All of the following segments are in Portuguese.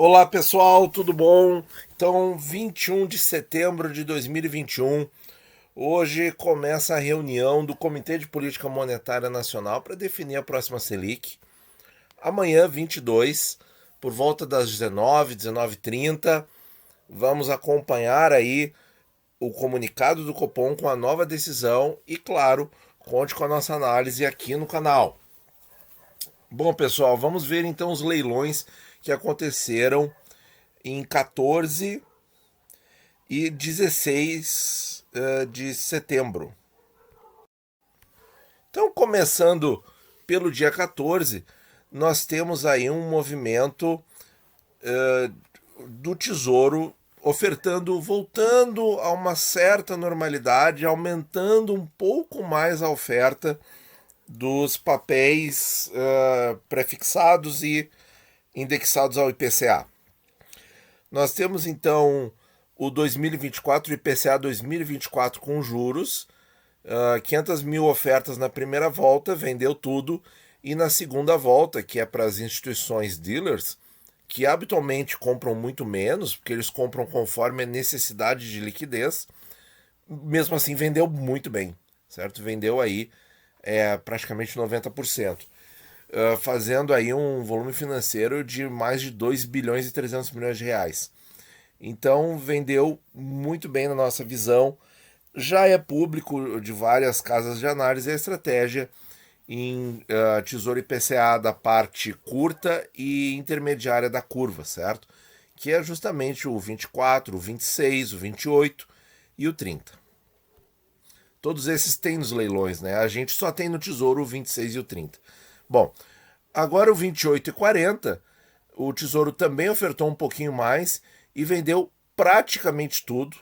Olá pessoal, tudo bom? Então, 21 de setembro de 2021, hoje começa a reunião do Comitê de Política Monetária Nacional para definir a próxima Selic. Amanhã, 22, por volta das 19, 19h30, vamos acompanhar aí o comunicado do Copom com a nova decisão e, claro, conte com a nossa análise aqui no canal. Bom, pessoal, vamos ver então os leilões que aconteceram em 14 e 16 de setembro. Então, começando pelo dia 14, nós temos aí um movimento do Tesouro ofertando, voltando a uma certa normalidade, aumentando um pouco mais a oferta dos papéis prefixados e indexados ao IPCA. Nós temos então o 2024, o IPCA 2024 com juros, 500 mil ofertas na primeira volta, vendeu tudo, e na segunda volta, que é para as instituições dealers, que habitualmente compram muito menos, porque eles compram conforme a necessidade de liquidez, mesmo assim vendeu muito bem, certo? Vendeu aí praticamente 90%. Fazendo aí um volume financeiro de mais de 2 bilhões e 300 milhões de reais. Então vendeu muito bem na nossa visão. Já é público de várias casas de análise a estratégia em Tesouro IPCA da parte curta e intermediária da curva, certo? Que é justamente o 24, o 26, o 28 e o 30. Todos esses tem nos leilões, né? A gente só tem no Tesouro o 26 e o 30. Bom, agora o 28 e 40, o Tesouro também ofertou um pouquinho mais e vendeu praticamente tudo,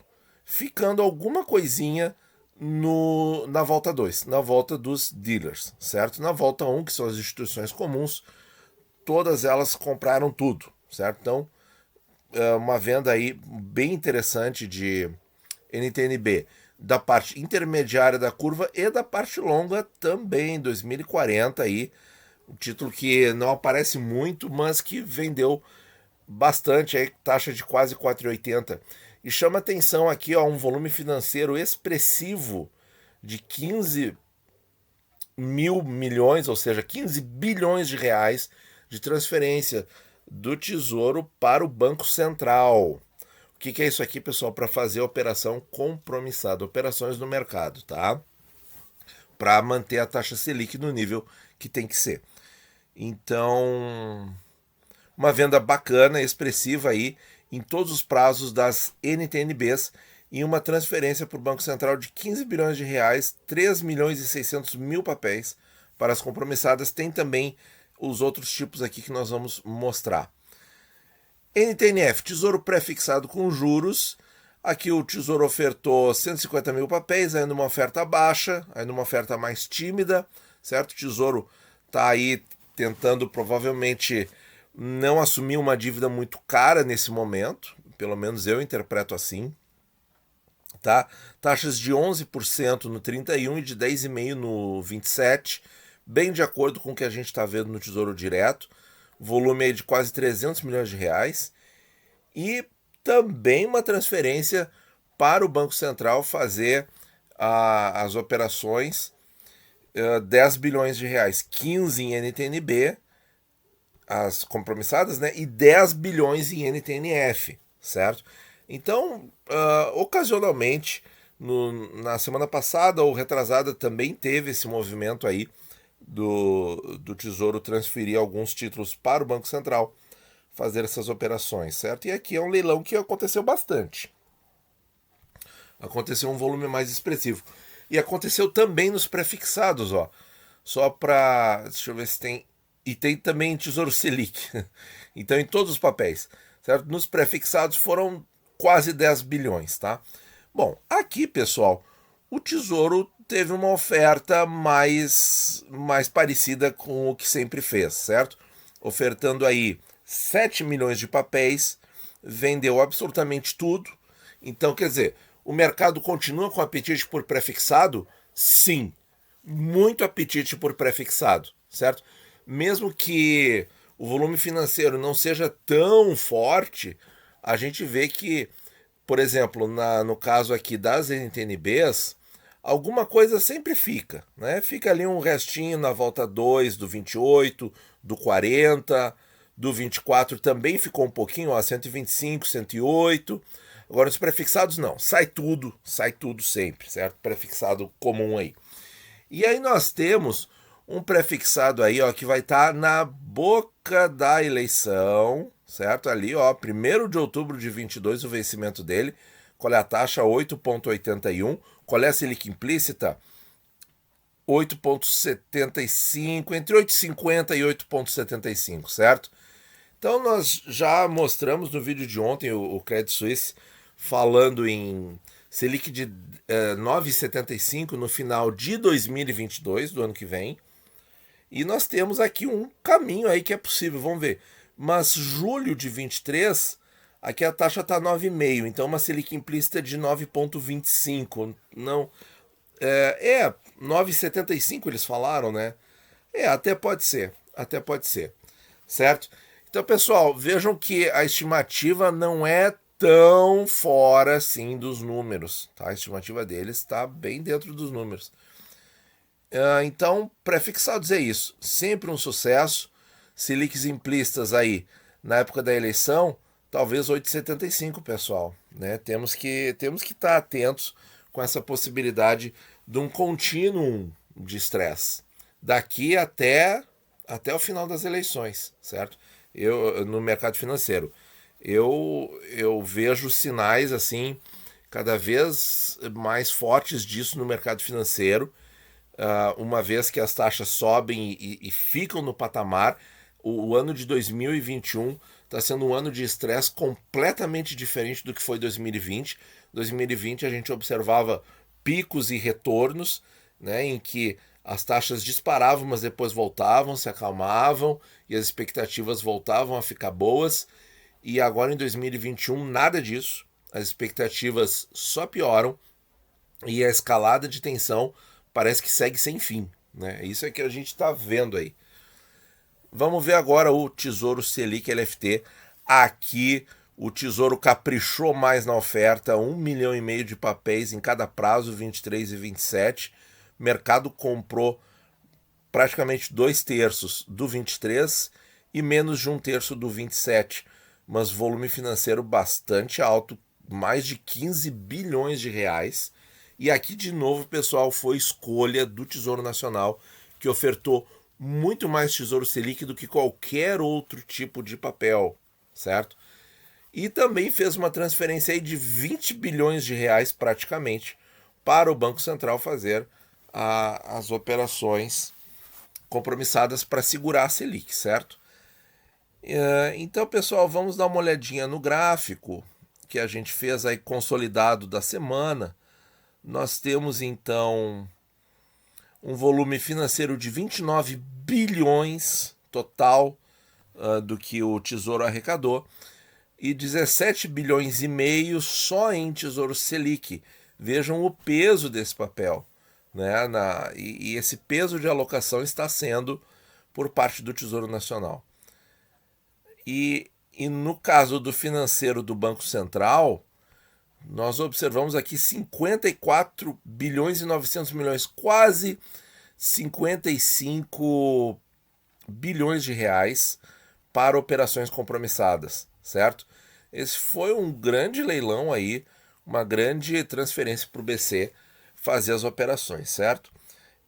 ficando alguma coisinha na volta 2, na volta dos dealers, certo? Na volta 1, que são as instituições comuns, todas elas compraram tudo, certo? Então, uma venda aí bem interessante de NTNB da parte intermediária da curva e da parte longa também, 2040 aí, um título que não aparece muito, mas que vendeu bastante, aí, taxa de quase 4,80. E chama atenção aqui, ó, um volume financeiro expressivo de 15 mil milhões, ou seja, 15 bilhões de reais de transferência do Tesouro para o Banco Central. O que é isso aqui, pessoal? Para fazer operação compromissada, operações no mercado, tá? Para manter a taxa Selic no nível que tem que ser. Então, uma venda bacana, expressiva aí, em todos os prazos das NTNBs e uma transferência para o Banco Central de 15 bilhões de reais, 3 milhões e 600 mil papéis para as compromissadas. Tem também os outros tipos aqui que nós vamos mostrar. NTNF, Tesouro pré-fixado com juros. Aqui o Tesouro ofertou 150 mil papéis, ainda uma oferta baixa, ainda uma oferta mais tímida, certo? O Tesouro está aí tentando provavelmente não assumir uma dívida muito cara nesse momento, pelo menos eu interpreto assim, tá? Taxas de 11% no 31 e de 10,5% no 27, bem de acordo com o que a gente está vendo no Tesouro Direto, volume aí de quase 300 milhões de reais, e também uma transferência para o Banco Central fazer as operações, 10 bilhões de reais, 15 em NTNB, as compromissadas, né, e 10 bilhões em NTNF, certo? Então, ocasionalmente, na semana passada ou retrasada também teve esse movimento aí do Tesouro transferir alguns títulos para o Banco Central, fazer essas operações, certo? E aqui é um leilão que aconteceu bastante. Aconteceu um volume mais expressivo. E aconteceu também nos prefixados, ó. Só para, deixa eu ver se tem, e tem também Tesouro Selic. Então, em todos os papéis, certo? Nos prefixados foram quase 10 bilhões, tá? Bom, aqui, pessoal, o Tesouro teve uma oferta mais parecida com o que sempre fez, certo? Ofertando aí 7 milhões de papéis, vendeu absolutamente tudo. Então, quer dizer, o mercado continua com apetite por prefixado? Sim, muito apetite por prefixado, certo? Mesmo que o volume financeiro não seja tão forte, a gente vê que, por exemplo, no caso aqui das NTNBs, alguma coisa sempre fica, né? Fica ali um restinho na volta 2 do 28, do 40, do 24 também ficou um pouquinho, ó, 125, 108. Agora os prefixados não, sai tudo sempre, certo? Prefixado comum aí. E aí nós temos um prefixado aí, ó, que vai estar na boca da eleição, certo? Ali, ó, 1º de outubro de 22, o vencimento dele. Qual é a taxa? 8,81. Qual é a Selic implícita? 8,75, entre 8,50 e 8,75, certo? Então nós já mostramos no vídeo de ontem o Credit Suisse falando em Selic de 9,75 no final de 2022, do ano que vem. E nós temos aqui um caminho aí que é possível, vamos ver. Mas julho de 23, aqui a taxa está 9,5, então uma Selic implícita de 9,25. Não, 9,75 eles falaram, né? Até pode ser, certo? Então, pessoal, vejam que a estimativa não é tão fora assim dos números, tá? A estimativa deles está bem dentro dos números. Então, prefixados é isso, sempre um sucesso. Selics implícitas aí na época da eleição, talvez 8,75, pessoal, né? Temos que estar atentos com essa possibilidade de um contínuo de estresse daqui até o final das eleições, certo? No mercado financeiro, eu vejo sinais assim cada vez mais fortes disso no mercado financeiro. Uma vez que as taxas sobem e ficam no patamar, o ano de 2021 está sendo um ano de estresse completamente diferente do que foi 2020. 2020 a gente observava picos e retornos, né, em que as taxas disparavam, mas depois voltavam, se acalmavam e as expectativas voltavam a ficar boas. E agora em 2021 nada disso, as expectativas só pioram e a escalada de tensão parece que segue sem fim, né? Isso é que a gente está vendo aí. Vamos ver agora o Tesouro Selic LFT. Aqui o Tesouro caprichou mais na oferta, 1,5 milhão de papéis em cada prazo, 23 e 27. O mercado comprou praticamente 2/3 do 23 e menos de 1/3 do 27, mas volume financeiro bastante alto, mais de 15 bilhões de reais. E aqui de novo, pessoal, foi escolha do Tesouro Nacional, que ofertou muito mais Tesouro Selic do que qualquer outro tipo de papel, certo? E também fez uma transferência aí de 20 bilhões de reais praticamente para o Banco Central fazer as operações compromissadas para segurar a Selic, certo? Então, pessoal, vamos dar uma olhadinha no gráfico que a gente fez aí consolidado da semana. Nós temos então um volume financeiro de 29 bilhões total do que o Tesouro arrecadou e 17 bilhões e meio só em Tesouro Selic. Vejam o peso desse papel, né? E esse peso de alocação está sendo por parte do Tesouro Nacional. E no caso do financeiro do Banco Central, nós observamos aqui 54 bilhões e 900 milhões, quase 55 bilhões de reais para operações compromissadas, certo? Esse foi um grande leilão aí, uma grande transferência para o BC fazer as operações, certo?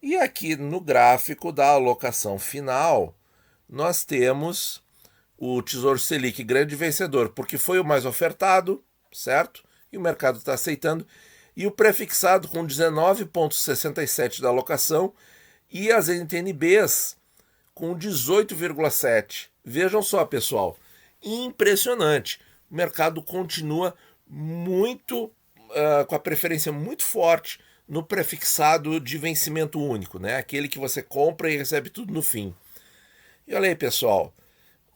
E aqui no gráfico da alocação final, nós temos o Tesouro Selic grande vencedor, porque foi o mais ofertado, certo? E o mercado está aceitando. E o prefixado com 19,67 da alocação e as NTNBs com 18,7. Vejam só, pessoal, impressionante. O mercado continua muito com a preferência muito forte no prefixado de vencimento único, né? Aquele que você compra e recebe tudo no fim. E olha aí, pessoal,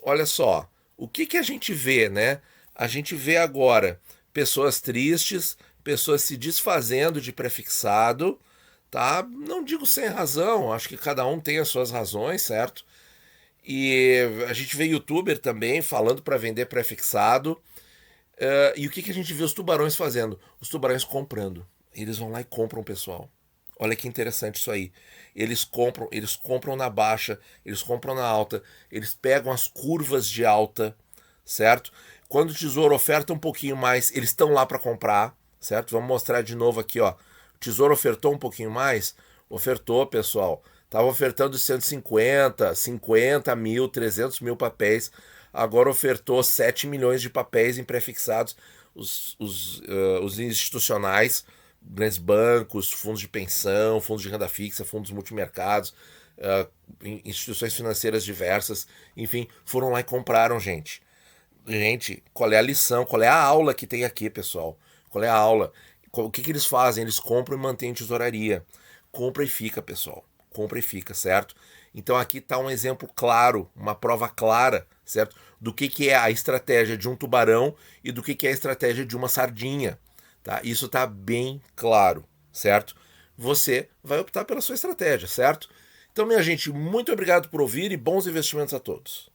olha só, o que a gente vê, né? A gente vê agora pessoas tristes, pessoas se desfazendo de prefixado, tá? Não digo sem razão, acho que cada um tem as suas razões, certo? E a gente vê youtuber também falando para vender pré-fixado. E o que a gente vê os tubarões fazendo? Os tubarões comprando. Eles vão lá e compram, pessoal. Olha que interessante isso aí. Eles compram na baixa, eles compram na alta, eles pegam as curvas de alta, certo? Quando o tesouro oferta um pouquinho mais, eles estão lá para comprar, certo? Vamos mostrar de novo aqui, ó. O tesouro ofertou um pouquinho mais? Ofertou, pessoal. Tava ofertando 150, 50 mil, 300 mil papéis. Agora ofertou 7 milhões de papéis em prefixados. Os institucionais, grandes bancos, fundos de pensão, fundos de renda fixa, fundos multimercados, instituições financeiras diversas, enfim, foram lá e compraram, gente. Gente, qual é a lição? Qual é a aula que tem aqui, pessoal? Qual é a aula? O que eles fazem? Eles compram e mantêm tesouraria. Compra e fica, pessoal. Compra e fica, certo? Então aqui está um exemplo claro, uma prova clara, certo? Do que é a estratégia de um tubarão e do que é a estratégia de uma sardinha. Tá? Isso está bem claro, certo? Você vai optar pela sua estratégia, certo? Então, minha gente, muito obrigado por ouvir e bons investimentos a todos.